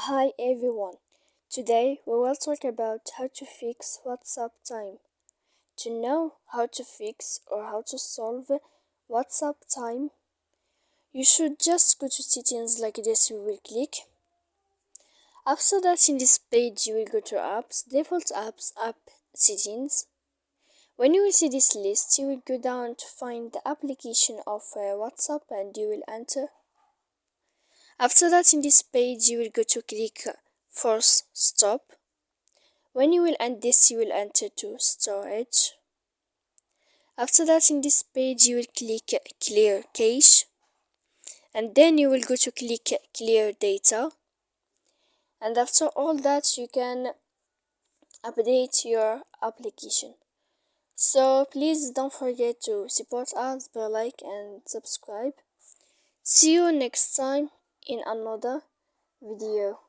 Hi everyone. Today we will talk about how to fix WhatsApp time. To know how to fix or how to solve WhatsApp time, you should just go to settings like this. You will click. After that, in this page, you will go to apps, default apps, app settings. When you will see this list, you will go down to find the application of WhatsApp and you will enter. After that, in this page, you will go to click force stop. When you will end this, you will enter to storage. After that, in this page, you will click clear cache. And then you will go to click clear data. And after all that, you can update your application. So please don't forget to support us by like and subscribe. See you next time in another video.